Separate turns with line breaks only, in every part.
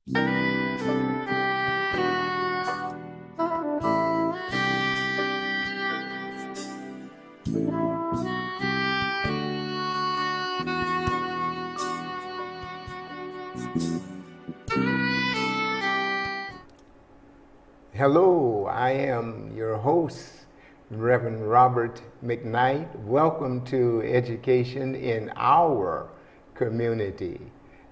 Hello, I am your host, Reverend Robert McKnight. Welcome to Education in Our Community.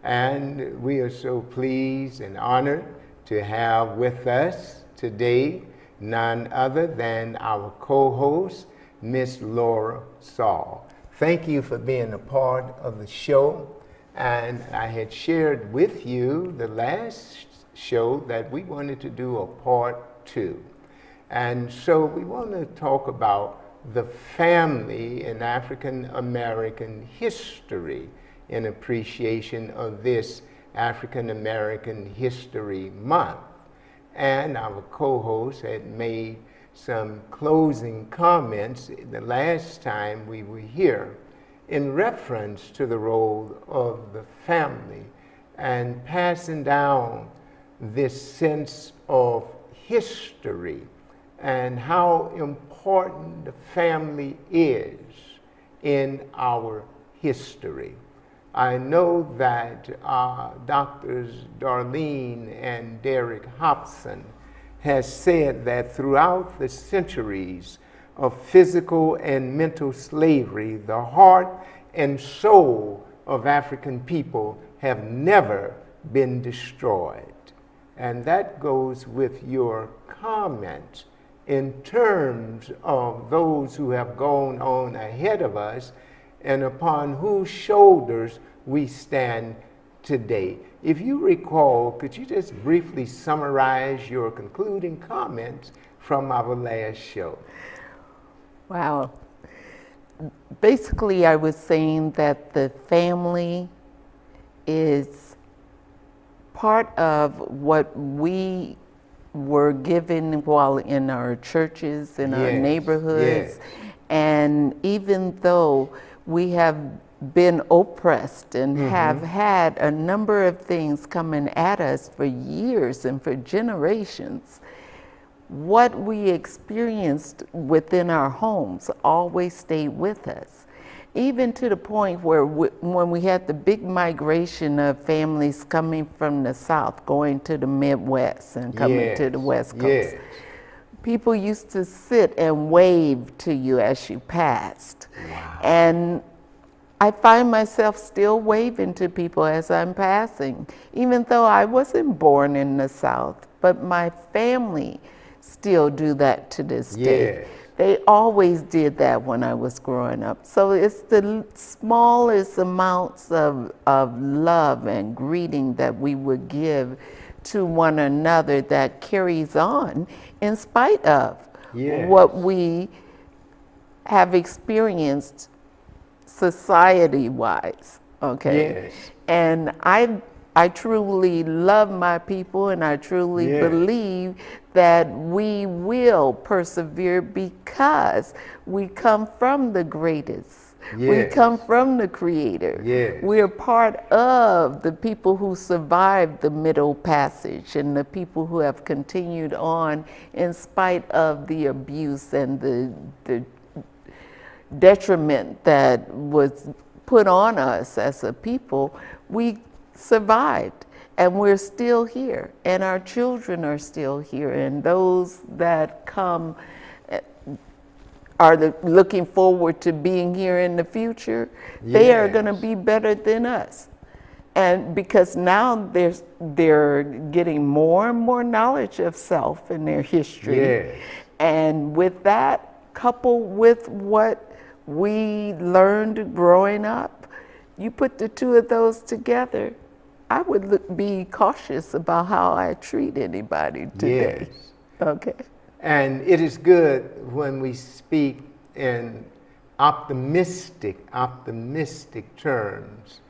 And we are so pleased and honored to have with us today none other than our co-host, Miss LORA SALL. Thank you for being a part of the show. And I had shared with you the last show that we wanted to do a part 2. And so we want to talk about the family in African American history in appreciation of this African American History Month. And our co-host had made some closing comments the last time we were here in reference to the role of the family and passing down this sense of history and how important the family is in our history. I know that Doctors Darlene and Derek Hobson has said that throughout the centuries of physical and mental slavery, the heart and soul of African people have never been destroyed. And that goes with your comment in terms of those who have gone on ahead of us and upon whose shoulders we stand today. If you recall, could you just briefly summarize your concluding comments from our last show?
Wow. Basically, I was saying that the family is part of what we were given while in our churches, in our neighborhoods. And even though we have been oppressed and have had a number of things coming at us for years and for generations, what we experienced within our homes always stayed with us. Even to the point where when we had the big migration of families coming from the South, going to the Midwest and coming to the West Coast, people used to sit and wave to you as you passed.
Wow.
And I find myself still waving to people as I'm passing, even though I wasn't born in the South, but my family still do that to this day. They always did that when I was growing up. So it's the smallest amounts of love and greeting that we would give to one another that carries on in spite of what we have experienced society-wise, okay? And I truly love my people, and I truly believe that we will persevere because we come from the greatest. We come from the Creator. We are part of the people who survived the Middle Passage and the people who have continued on in spite of the abuse and the detriment that was put on us as a people. We survived, and we're still here, and our children are still here, and those that come are looking forward to being here in the future. They are going to be better than us, and because now they're getting more and more knowledge of self and their history, and with that, coupled with what we learned growing up, you put the two of those together, I would be cautious about how I treat anybody today. Okay.
And it is good when we speak in optimistic terms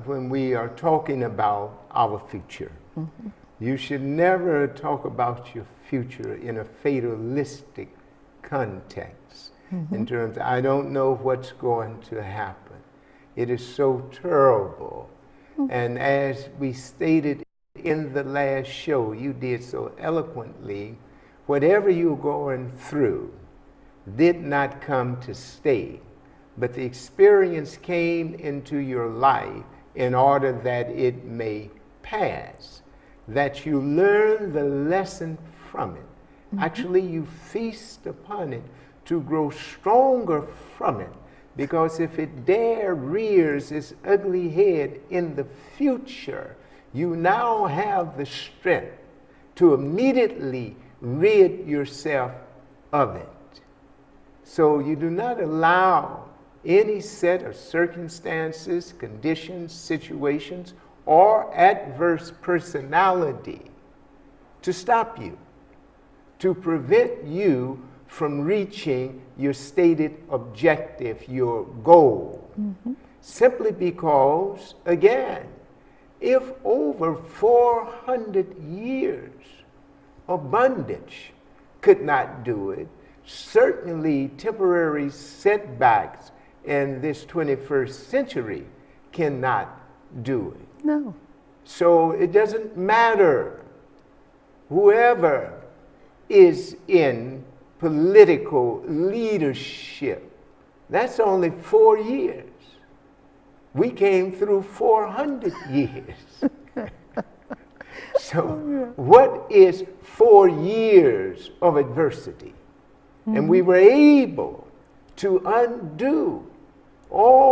when we are talking about our future. You should never talk about your future in a fatalistic context. In terms of, I don't know what's going to happen. It is so terrible. And as we stated in the last show, you did so eloquently. Whatever you're going through did not come to stay, but the experience came into your life in order that it may pass, that you learn the lesson from it. Mm-hmm. Actually, you feast upon it to grow stronger from it, because if it dare rears its ugly head in the future, you now have the strength to immediately rid yourself of it. So you do not allow any set of circumstances, conditions, situations, or adverse personality to stop you, to prevent you from reaching your stated objective, your goal. Mm-hmm. Simply because, again, if over 400 years of bondage could not do it, certainly temporary setbacks in this 21st century cannot do it.
No.
So it doesn't matter whoever is in political leadership. That's only 4 years. We came through 400 years. So what is 4 years of adversity? Mm-hmm. And we were able to undo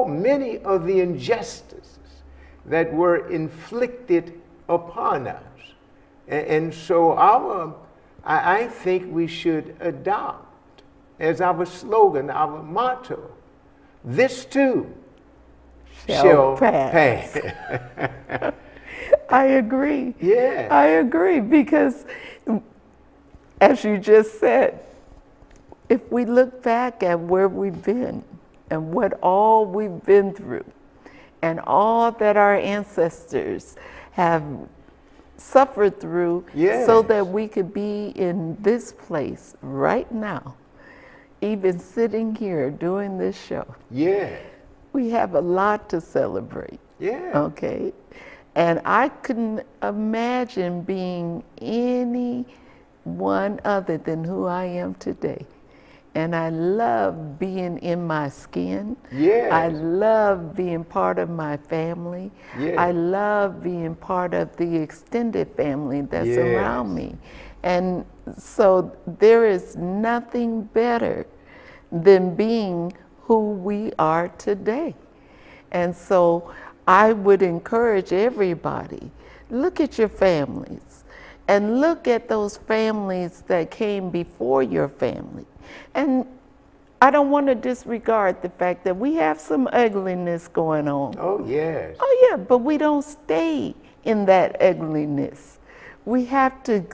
many of the injustices that were inflicted upon us. And so I think we should adopt as our slogan, our motto, this too shall pass.
I agree.
Yeah.
I agree, because as you just said, if we look back at where we've been and what all we've been through and all that our ancestors have suffered through, yes, so that we could be in this place right now, even sitting here doing this show.
Yeah.
We have a lot to celebrate.
Yeah.
Okay. And I couldn't imagine being anyone other than who I am today. And I love being in my skin.
Yes.
I love being part of my family.
Yes.
I love being part of the extended family that's, yes, around me. And so there is nothing better than being who we are today. And so I would encourage everybody, look at your families and look at those families that came before your family. And I don't want to disregard the fact that we have some ugliness going on.
Oh, yes.
Oh, yeah, but we don't stay in that ugliness. We have to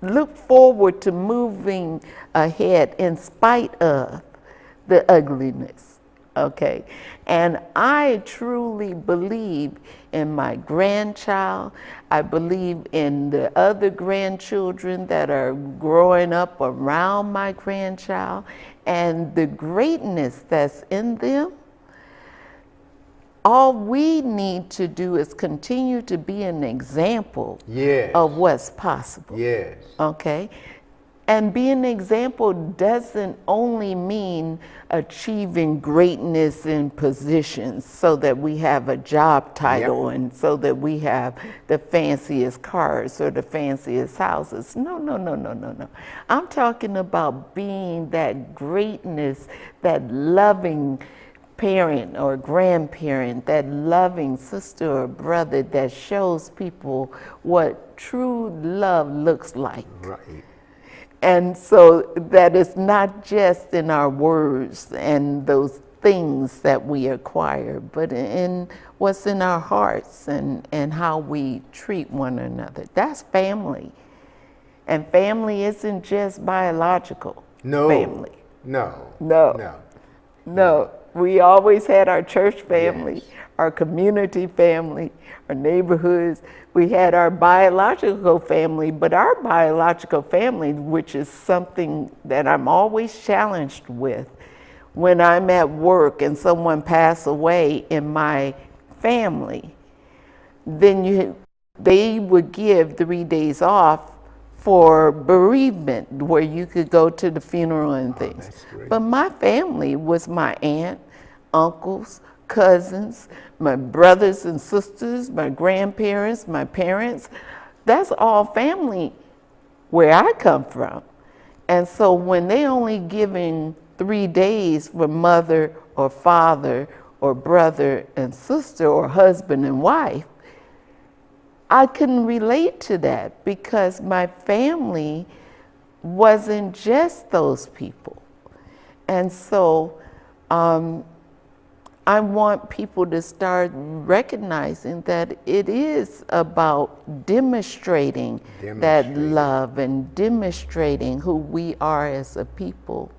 look forward to moving ahead in spite of the ugliness, okay? And I truly believe in my grandchild. I believe in the other grandchildren that are growing up around my grandchild, and the greatness that's in them. All we need to do is continue to be an example, yes, of what's possible.
Yes.
Okay? And being an example doesn't only mean achieving greatness in positions so that we have a job title, yep, and so that we have the fanciest cars or the fanciest houses. No. I'm talking about being that greatness, that loving parent or grandparent, that loving sister or brother that shows people what true love looks like.
Right.
And so that is not just in our words and those things that we acquire, but in what's in our hearts and how we treat one another. That's family. And family isn't just biological.
No.
Family.
No.
We always had our church family, yes, our community family, our neighborhoods. We had our biological family, but our biological family, which is something that I'm always challenged with, when I'm at work and someone passes away in my family, then they would give 3 days off for bereavement, where you could go to the funeral and things.
That's great.
But my family was my aunt, uncles, cousins, my brothers and sisters, my grandparents, my parents. That's all family where I come from. And so when they only giving 3 days for mother or father or brother and sister or husband and wife, I couldn't relate to that because my family wasn't just those people. And so I want people to start recognizing that it is about demonstrating that love and demonstrating who we are as a people.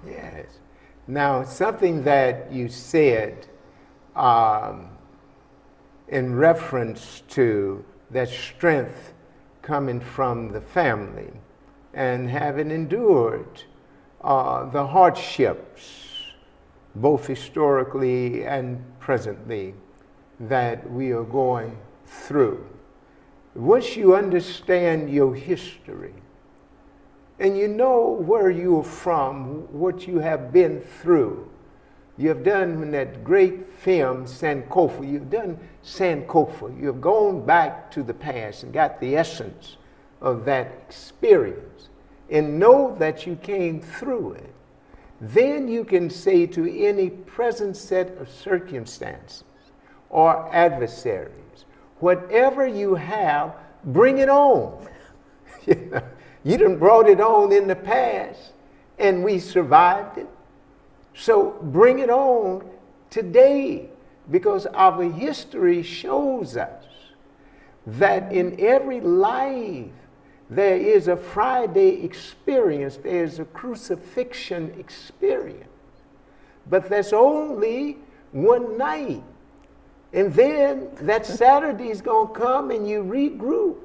Yes. Now, something that you said in reference to that strength coming from the family and having endured the hardships, both historically and presently, that we are going through. Once you understand your history and you know where you're from, what you have been through, you have done that great film, Sankofa. You've done Sankofa. You've gone back to the past and got the essence of that experience and know that you came through it. Then you can say to any present set of circumstances or adversaries, whatever you have, bring it on. You done brought it on in the past and we survived it. So bring it on today, because our history shows us that in every life there is a Friday experience, there's a crucifixion experience. But that's only one night. And then that Saturday is going to come and you regroup.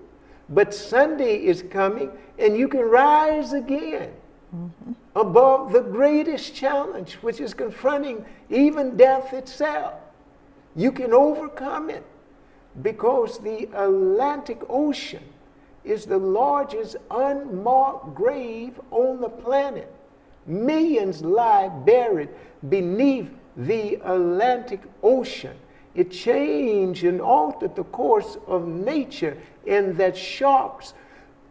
But Sunday is coming and you can rise again. Above the greatest challenge, which is confronting even death itself. You can overcome it because the Atlantic Ocean is the largest unmarked grave on the planet. Millions lie buried beneath the Atlantic Ocean. It changed and altered the course of nature in that sharks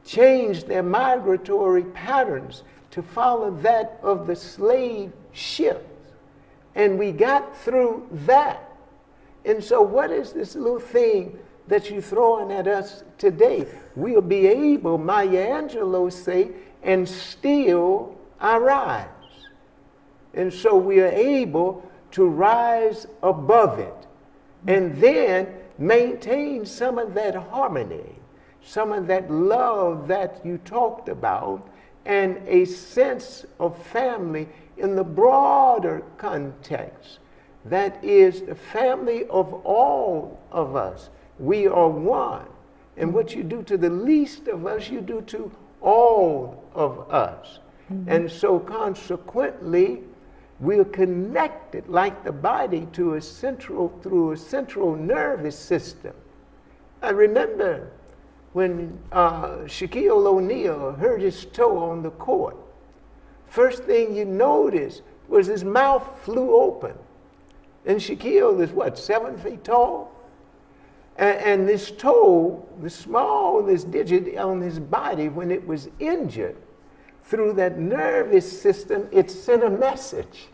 changed their migratory patterns to follow that of the slave ships. And we got through that. And so what is this little thing that you're throwing at us today? We'll be able, Maya Angelou say, and still I rise. And so we are able to rise above it and then maintain some of that harmony, some of that love that you talked about, and a sense of family in the broader context. That is the family of all of us. We are one. And what you do to the least of us, you do to all of us. And so consequently, we're connected like the body to through a central nervous system. I remember when Shaquille O'Neal hurt his toe on the court, first thing you noticed was his mouth flew open. And Shaquille is what, 7 feet tall? And this toe, the smallest digit on his body, when it was injured, through that nervous system, it sent a message.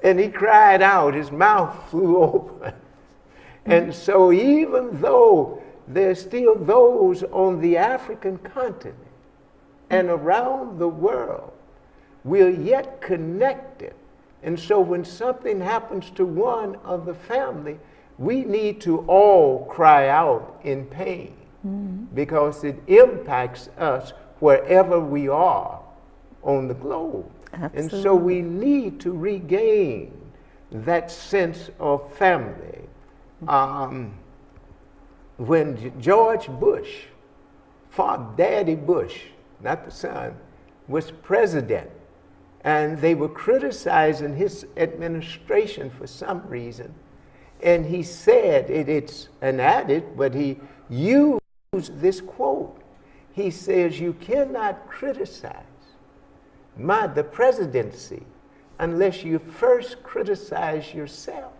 And he cried out, his mouth flew open. And so even though there's still those on the African continent and around the world, we're yet connected. And so when something happens to one of the family, we need to all cry out in pain because it impacts us wherever we are on the globe.
Absolutely.
And so we need to regain that sense of family. When George Bush, Daddy Bush, not the son, was president, and they were criticizing his administration for some reason, And he said, it's an adage, but he used this quote. He says, you cannot criticize the presidency unless you first criticize yourself,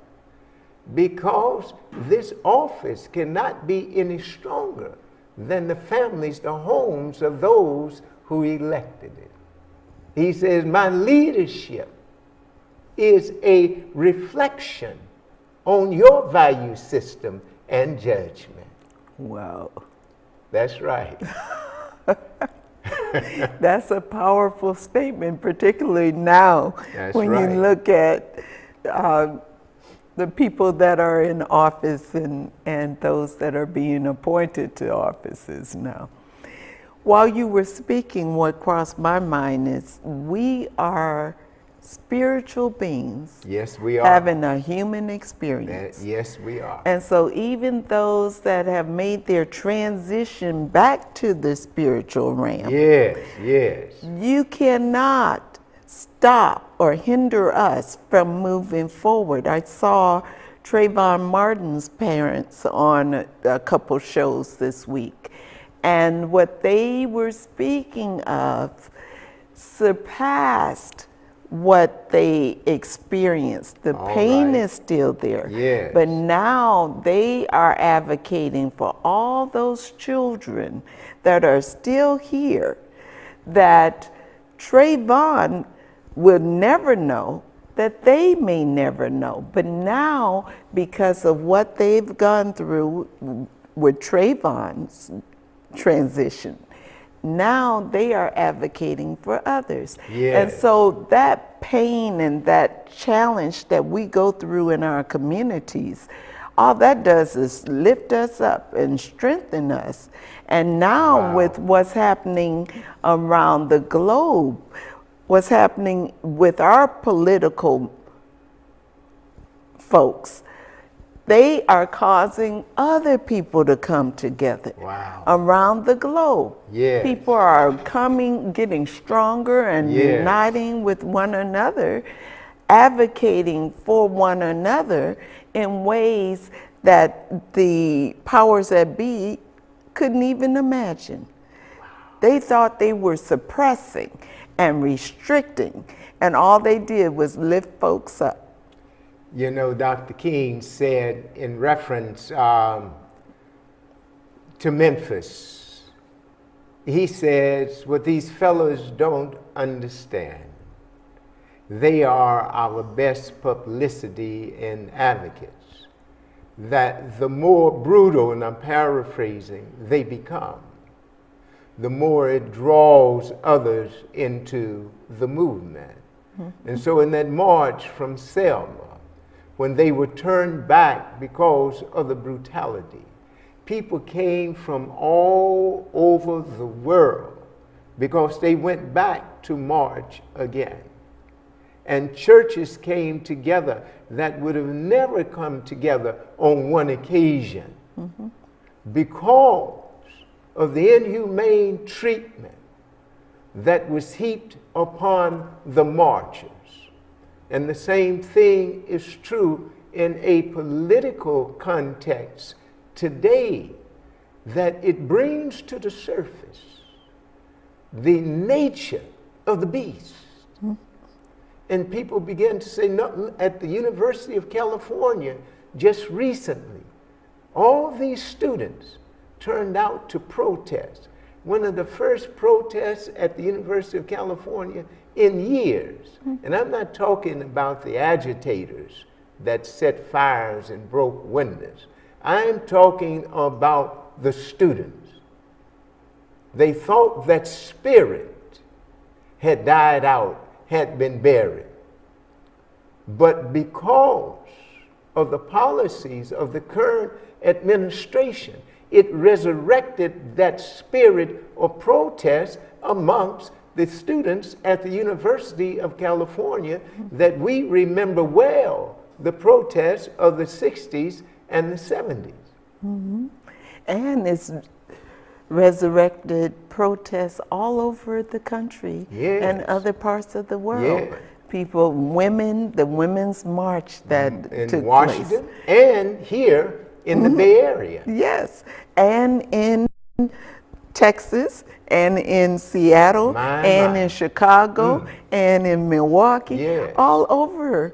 because this office cannot be any stronger than the families, the homes of those who elected it. He says, my leadership is a reflection on your value system and judgment.
Wow.
That's right.
That's a powerful statement, particularly now.
That's
when
right.
you look at the people that are in office and those that are being appointed to offices now. While you were speaking, what crossed my mind is we are spiritual beings.
Yes, we are.
Having a human experience.
Yes, we are.
And so even those that have made their transition back to the spiritual realm.
Yes, yes.
You cannot stop or hinder us from moving forward. I saw Trayvon Martin's parents on a couple shows this week, and what they were speaking of surpassed what they experienced. The pain is still there.
Yes.
But now they are advocating for all those children that are still here that Trayvon will never know, that they may never know. But now, because of what they've gone through with Trayvon's transition, now they are advocating for others.
Yes.
And so that pain and that challenge that we go through in our communities, all that does is lift us up and strengthen us. And now with what's happening around the globe, what's happening with our political folks, they are causing other people to come together around the globe.
Yes.
People are coming, getting stronger and uniting with one another, advocating for one another in ways that the powers that be couldn't even imagine. They thought they were suppressing and restricting, and all they did was lift folks up.
You know, Dr. King said in reference to Memphis, he says, what these fellows don't understand, they are our best publicity and advocates, that the more brutal, and I'm paraphrasing, they become, the more it draws others into the movement. And so in that march from Selma, when they were turned back because of the brutality, people came from all over the world because they went back to march again. And churches came together that would have never come together on one occasion because of the inhumane treatment that was heaped upon the marchers. And the same thing is true in a political context today, that it brings to the surface the nature of the beast. And people begin to say, no, at the University of California, just recently, all these students turned out to protest. One of the first protests at the University of California in years. And I'm not talking about the agitators that set fires and broke windows. I'm talking about the students. They thought that spirit had died out, had been buried. But because of the policies of the current administration, it resurrected that spirit of protest amongst the students at the University of California that we remember well, the protests of the 60s and the 70s.
And it's resurrected protests all over the country and other parts of the world. people, women, the Women's March that
in
took
Washington
place.
and here in the Bay Area.
Yes, and in Texas, and in Seattle, and in Chicago, and in Milwaukee,
Yes.
all over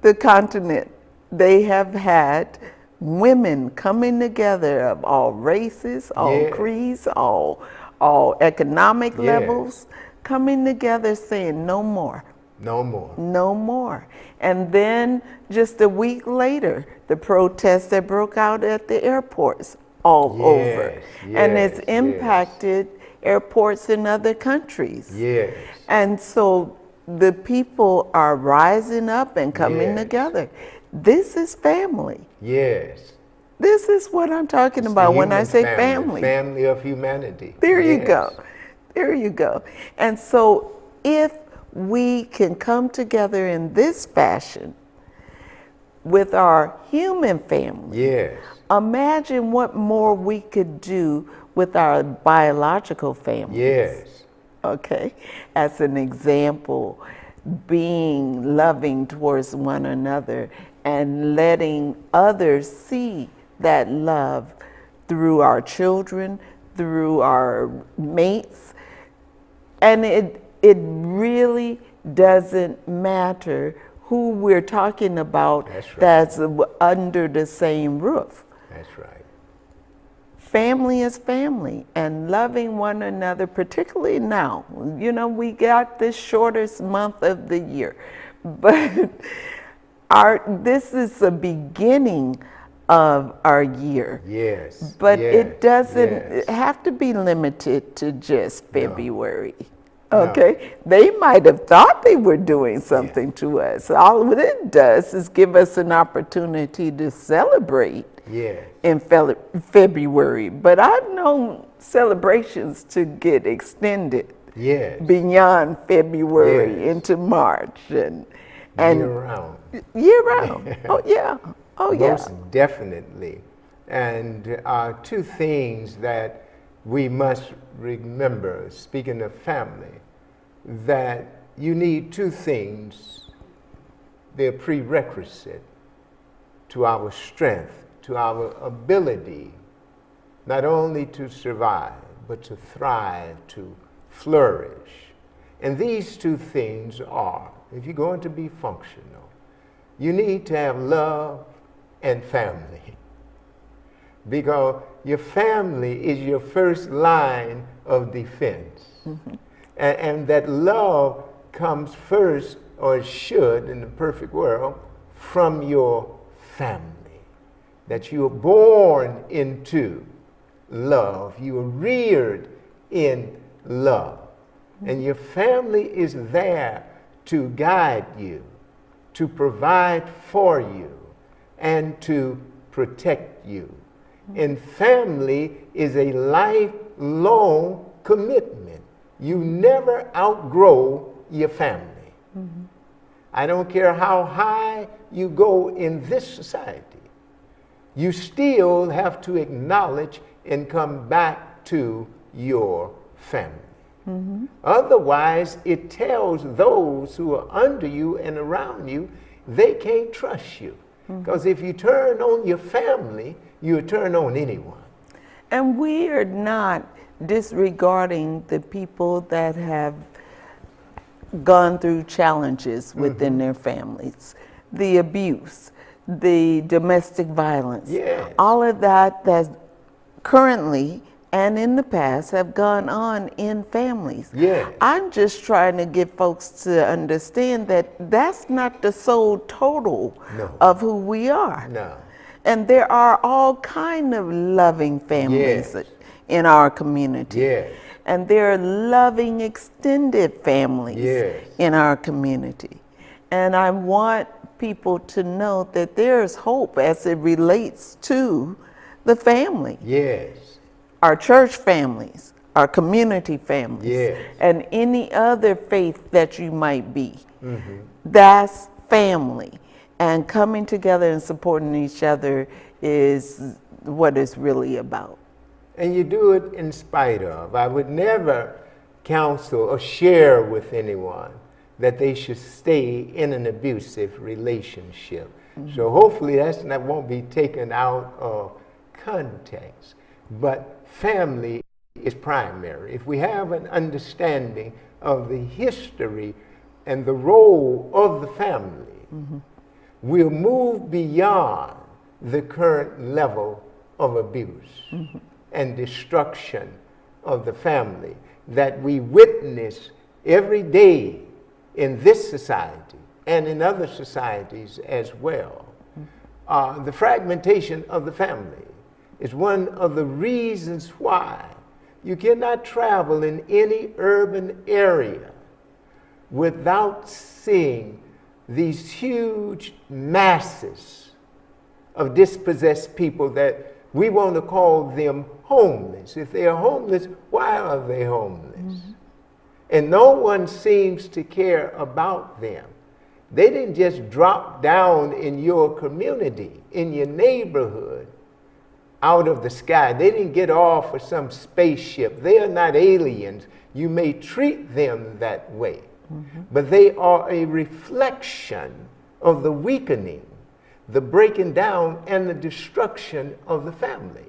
the continent. They have had women coming together of all races, all
Yes.
creeds, all economic levels, coming together saying no more.
No more.
No more. And then just a week later, the protests that broke out at the airports all over. And it's impacted airports in other countries.
Yes.
And so the people are rising up and coming together. This is family.
Yes.
This is what I'm talking about when I say family.
Family of humanity.
There you go. There you go. And so if we can come together in this fashion with our human family,
Yes.
imagine what more we could do with our biological families.
Yes.
Okay, as an example, being loving towards one another and letting others see that love through our children, through our mates. And it really doesn't matter who we're talking about.
That's right.
That's under the same roof.
That's right.
Family is family, and loving one another, particularly now. You know, we got this shortest month of the year, but this is the beginning of our year.
Yes.
But
yes,
it doesn't
yes.
have to be limited to just February.
No.
Okay, they might have thought they were doing something to us. All it does is give us an opportunity to celebrate in February. But I've known celebrations to get extended beyond February into March and
year round.
Year round. Oh yeah. Oh yeah.
Most definitely. And two things that we must remember, speaking of family, that you need two things. They're prerequisite to our strength, to our ability, not only to survive, but to thrive, to flourish. And these two things are, if you're going to be functional, you need to have love and family. Because your family is your first line of defense. Mm-hmm. And that love comes first, or it should in the perfect world, from your family. That you are born into love. You are reared in love. Mm-hmm. And your family is there to guide you, to provide for you, and to protect you. And family is a lifelong commitment. You never outgrow your family. Mm-hmm. I don't care how high you go in this society. You still have to acknowledge and come back to your family. Mm-hmm. Otherwise, it tells those who are under you and around you, they can't trust you. Because if you turn on your family, you turn on anyone.
And we are not disregarding the people that have gone through challenges within their families, the abuse, the domestic violence, all of that that's currently and in the past have gone on in families. I'm just trying to get folks to understand that that's not the sole total of who we are. And there are all kind of loving families in our community. And there are loving extended families in our community. And I want people to know that there's hope as it relates to the family. Our church families, our community families, and any other faith that you might be. That's family. And coming together and supporting each other is what it's really about.
And you do it in spite of. I would never counsel or share with anyone that they should stay in an abusive relationship. So hopefully that won't be taken out of context. But family is primary. If we have an understanding of the history and the role of the family, we'll move beyond the current level of abuse and destruction of the family that we witness every day in this society and in other societies as well. The fragmentation of the family is one of the reasons why you cannot travel in any urban area without seeing these huge masses of dispossessed people that we want to call them homeless. If they are homeless, why are they homeless? And no one seems to care about them. They didn't just drop down in your community, in your neighborhood, out of the sky. They didn't get off of some spaceship. They are not aliens. You may treat them that way, but they are a reflection of the weakening, the breaking down, and the destruction of the family.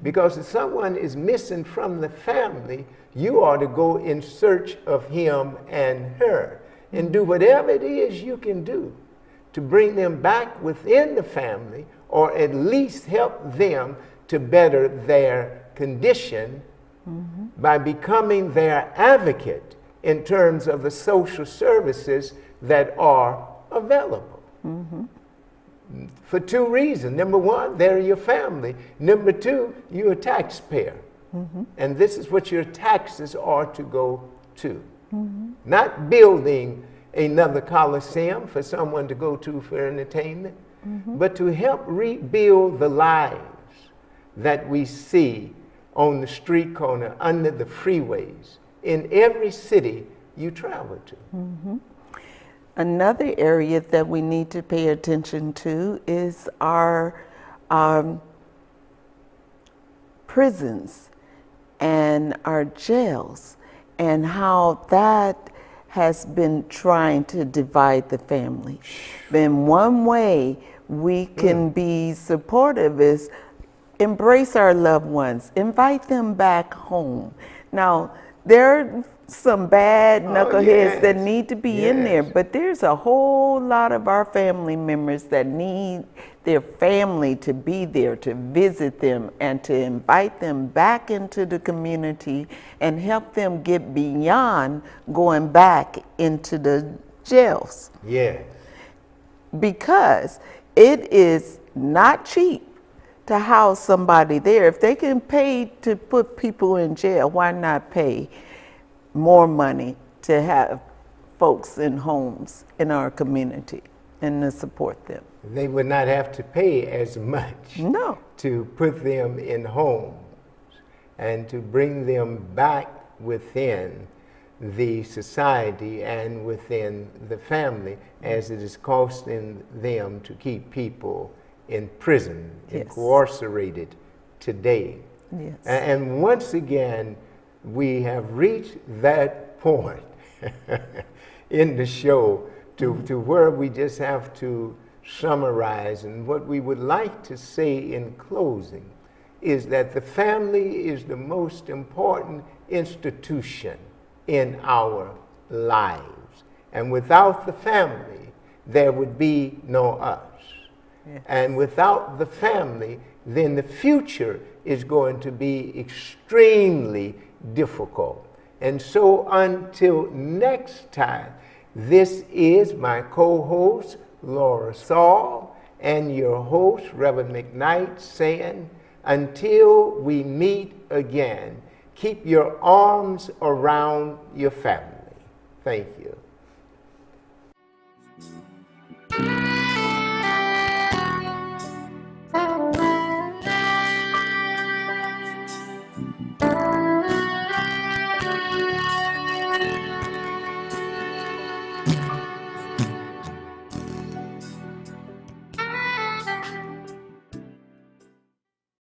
Because if someone is missing from the family, you ought to go in search of him and her and do whatever it is you can do to bring them back within the family, or at least help them to better their condition by becoming their advocate in terms of the social services that are available. For two reasons. Number one, they're your family. Number two, you're a taxpayer. And this is what your taxes are to go to. Not building another coliseum for someone to go to for entertainment, but to help rebuild the lives that we see on the street corner, under the freeways, in every city you travel to.
Another area that we need to pay attention to is our prisons and our jails, and how that has been trying to divide the family. Then one way we can be supportive is embrace our loved ones, invite them back home. Now, there are some bad knuckleheads that need to be in there, but there's a whole lot of our family members that need their family to be there to visit them and to invite them back into the community and help them get beyond going back into the jails.
Yes.
Because it is not cheap to house somebody there. If they can pay to put people in jail, why not pay more money to have folks in homes in our community and to support them?
They would not have to pay as much to put them in homes and to bring them back within the society and within the family as it is costing them to keep people in prison, incarcerated today. And once again, we have reached that point in the show to where we just have to summarize. And what we would like to say in closing is that the family is the most important institution in our lives. And without the family, there would be no us. And without the family, then the future is going to be extremely difficult. And so until next time, this is my co-host, LORA SALL, and your host, Reverend McKnight, saying, until we meet again, keep your arms around your family. Thank you.